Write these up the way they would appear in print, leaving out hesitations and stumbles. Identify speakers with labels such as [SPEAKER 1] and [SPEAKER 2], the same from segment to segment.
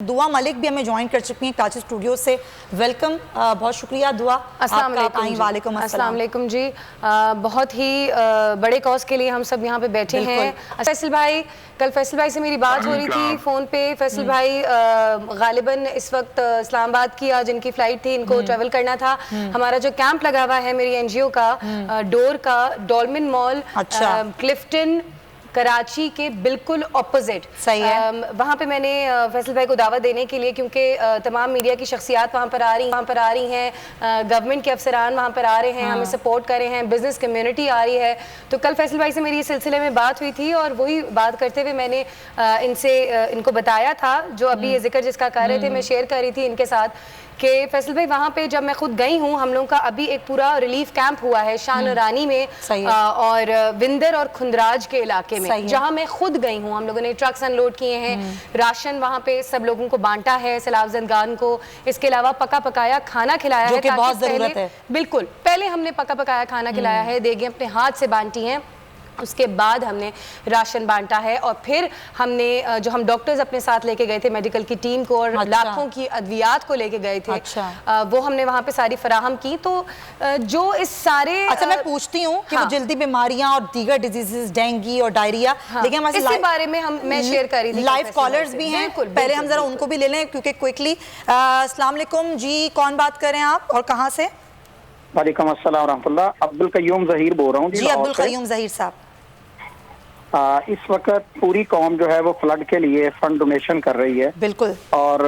[SPEAKER 1] दुआ मलिक भी हमें ज्वाइन कर चुकी हैं कराची स्टूडियो से। वेलकम, बहुत शुक्रिया दुआ।
[SPEAKER 2] अस्सलाम वालेकुम जी। बहुत ही बड़े कॉज के लिए हम सब यहाँ पे बैठे हैं। फैसल भाई, कल फैसल भाई से मेरी बात हो रही थी फ़ोन पे। फैसल भाई गालिबन इस वक्त इस्लामाबाद की आज इनकी फ़्लाइट थी, इनको ट्रैवल करना था। हमारा जो कैंप लगा हुआ है मेरी एनजीओ का, डोर का, डॉल्मिन मॉल, क्लिफ्टन, कराची के बिल्कुल ऑपोजिट।
[SPEAKER 1] सही है।
[SPEAKER 2] वहाँ पे मैंने फैसल भाई को दावत देने के लिए, क्योंकि तमाम मीडिया की शख्सियात वहाँ पर आ रही हैं, गवर्नमेंट के अफसरान वहाँ पर आ रहे हैं, हमें सपोर्ट कर रहे हैं, बिजनेस कम्युनिटी आ रही है। तो कल फैसल भाई से मेरी इस सिलसिले में बात हुई थी और वही बात करते हुए मैंने इनको बताया था, जो अभी ये जिक्र जिसका कर रहे थे मैं शेयर कर रही थी इनके साथ, कि फैसल भाई वहाँ पे जब मैं खुद गई हूँ, हम लोगों का अभी एक पूरा रिलीफ कैंप हुआ है शान रानी में और विंदर और खुंदराज के इलाके में, जहाँ मैं खुद गई हूँ। हम लोगों ने ट्रक्स अनलोड किए हैं, राशन वहाँ पे सब लोगों को बांटा है, सैलाब ज़नगान को। इसके अलावा पका पकाया खाना खिलाया है,
[SPEAKER 1] जो बहुत ज़रूरत है।
[SPEAKER 2] बिल्कुल, पहले हमने पका पकाया खाना खिलाया है, देगें अपने हाथ से बांटी हैं, उसके बाद हमने राशन बांटा है और फिर हमने जो हम डॉक्टर्स अपने साथ लेके गए थे मेडिकल की टीम को और लाखों की अद्वियात को लेके गए थे, वो हमने वहाँ पे सारी फराहम की। तो जो इस सारे
[SPEAKER 1] मैं पूछती हूँ कि वो जल्दी बीमारियां और दीगर डिजीजेस, डेंगू और डायरिया, देखिए हमारे
[SPEAKER 2] इसी बारे में मैं शेयर कर रही थी।
[SPEAKER 1] लाइव कॉलर्स भी हैं, पहले हम जरा उनको भी ले लें क्योंकि क्विकली। अस्सलाम वालेकुम जी, कौन बात कर रहे हैं आप और कहाँ से?
[SPEAKER 3] वालेकुम अस्सलाम रहमतुल्लाह, अब्दुल कय्यूम ज़हीर बोल रहा हूँ
[SPEAKER 1] जी। अब्दुल कय्यूम ज़हीर साहब,
[SPEAKER 3] इस वक्त पूरी कौम जो है वो फ्लड के लिए फंड डोनेशन कर रही है।
[SPEAKER 1] बिल्कुल।
[SPEAKER 3] और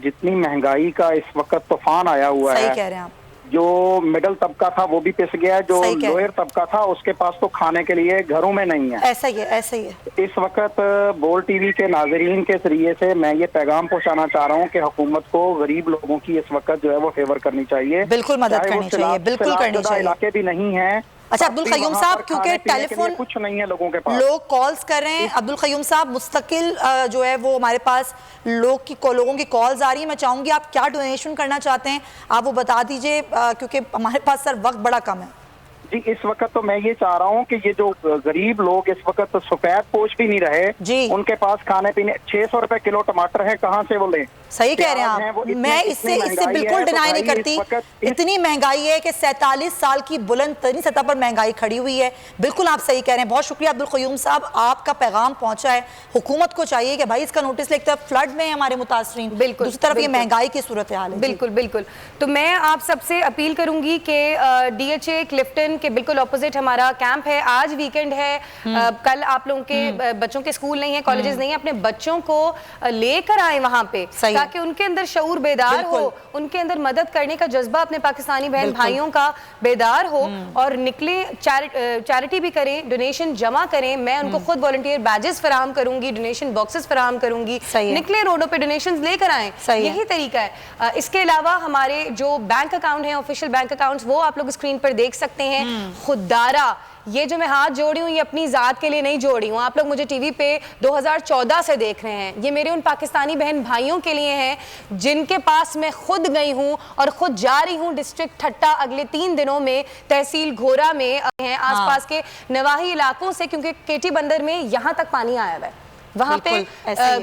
[SPEAKER 3] जितनी महंगाई का इस वक्त तूफान आया हुआ है,
[SPEAKER 1] सही कह रहे हैं आप,
[SPEAKER 3] जो मिडिल तबका था वो भी पिस गया है, जो लोअर तबका था उसके पास तो खाने के लिए घरों में नहीं है।
[SPEAKER 1] ऐसा ही है, ऐसा ही है।
[SPEAKER 3] इस वक्त बोल टीवी के नाजरीन के जरिए से मैं ये पैगाम पहुंचाना चाह रहा हूँ कि हुकूमत को गरीब लोगों की इस वक्त जो है वो फेवर करनी चाहिए,
[SPEAKER 1] बिल्कुल मदद करनी चाहिए, बिल्कुल करनी चाहिए।
[SPEAKER 3] इलाके भी नहीं है।
[SPEAKER 1] अच्छा अब्दुल कय्यूम साहब, क्योंकि टेलीफोन
[SPEAKER 3] कुछ नहीं है लोगों के पास,
[SPEAKER 1] लोग कॉल्स कर रहे हैं। अब्दुल कय्यूम साहब, मुस्तकिल जो है वो हमारे पास लोगों की कॉल्स आ रही है। मैं चाहूंगी आप क्या डोनेशन करना चाहते हैं आप वो बता दीजिए, क्योंकि हमारे पास सर वक्त बड़ा कम है
[SPEAKER 3] जी। इस वक्त तो मैं ये चाह रहा हूँ कि ये जो गरीब लोग इस वक्त सफेद पोश भी नहीं रहे जी, उनके पास खाने पीने 600 रुपए किलो टमाटर है, कहाँ से वो लें?
[SPEAKER 1] सही कह रहे हैं आप, मैं इससे बिल्कुल डिनाई नहीं करती। इतनी महंगाई है कि 47 साल की बुलंद तरीन सतह पर महंगाई खड़ी हुई है। बिल्कुल आप सही कह रहे हैं, बहुत शुक्रिया अब्दुल कय्यूम साहब, आपका पैगाम पहुंचा है। हुकूमत को चाहिए कि भाई इसका नोटिस ले, एक तरफ फ्लड में हमारे मुतासरीन, बिल्कुल दूसरी तरफ ये महंगाई की सूरत हाल है।
[SPEAKER 2] बिल्कुल बिल्कुल। तो मैं आप सबसे अपील करूंगी कि DHA क्लिफ्टन के बिल्कुल ऑपोजिट हमारा कैंप है। आज वीकेंड है, कल आप लोगों के बच्चों के स्कूल नहीं है, कॉलेजेस नहीं है, अपने बच्चों को लेकर आए वहां पे ताकि उनके अंदर शऊर बेदार हो, उनके अंदर मदद करने का जज्बा अपने पाकिस्तानी बहन भाइयों का बेदार हो और निकले, चैरिटी भी करें, डोनेशन जमा करें। मैं उनको खुद वॉलंटियर बैजेस फराहम करूंगी, डोनेशन बॉक्सेस फराहम करूंगी, निकले रोडों पे डोनेशन लेकर आएं, यही तरीका है। इसके अलावा हमारे जो बैंक अकाउंट है, ऑफिशियल बैंक अकाउंट्स, वो आप लोग स्क्रीन पर देख सकते हैं। खुदारा ये जो मैं हाथ जोड़ी हूँ ये अपनी ज़ात के लिए नहीं जोड़ी हूँ, आप लोग मुझे टीवी पे 2014 से देख रहे हैं। ये मेरे उन पाकिस्तानी बहन भाइयों के लिए हैं जिनके पास मैं खुद गई हूँ और खुद जा रही हूँ डिस्ट्रिक्ट ठट्टा अगले 3 दिनों में, तहसील घोरा में हैं, आसपास के नवाही इलाकों से, क्योंकि केटी बंदर में यहाँ तक पानी आया हुआ है। वहाँ पे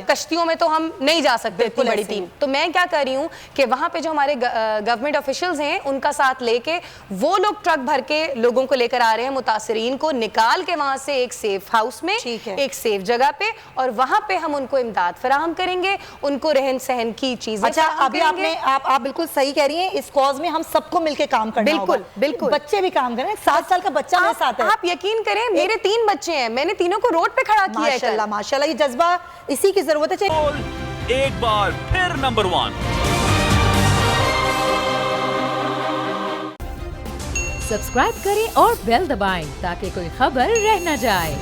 [SPEAKER 2] कश्तियों में तो हम नहीं जा सकते इतनी बड़ी टीम। तो मैं क्या कर रही हूँ कि वहाँ पे जो हमारे गवर्नमेंट ऑफिशियल्स हैं उनका साथ लेके वो लोग ट्रक भर के लोगों को लेकर आ रहे हैं, मुतासरीन को निकाल के वहाँ से एक सेफ हाउस में, एक सेफ जगह पे, और वहाँ पे हम उनको इमदाद फराहम करेंगे, उनको रहन सहन की चीजें।
[SPEAKER 1] अच्छा अभी आप बिल्कुल सही कह रही हैं, इस कॉज में हम सबको मिलकर काम करना होगा।
[SPEAKER 2] बिल्कुल बिल्कुल,
[SPEAKER 1] बच्चे भी काम करें, 7 साल का बच्चा मेरे साथ है।
[SPEAKER 2] आप यकीन करें मेरे 3 बच्चे हैं, मैंने तीनों को रोड पे खड़ा किया है।
[SPEAKER 1] माशाल्लाह माशाल्लाह, जज्बा इसी की जरूरत है।
[SPEAKER 4] एक बार फिर नंबर 1
[SPEAKER 5] सब्सक्राइब करें और बेल दबाएं ताकि कोई खबर रह न जाए।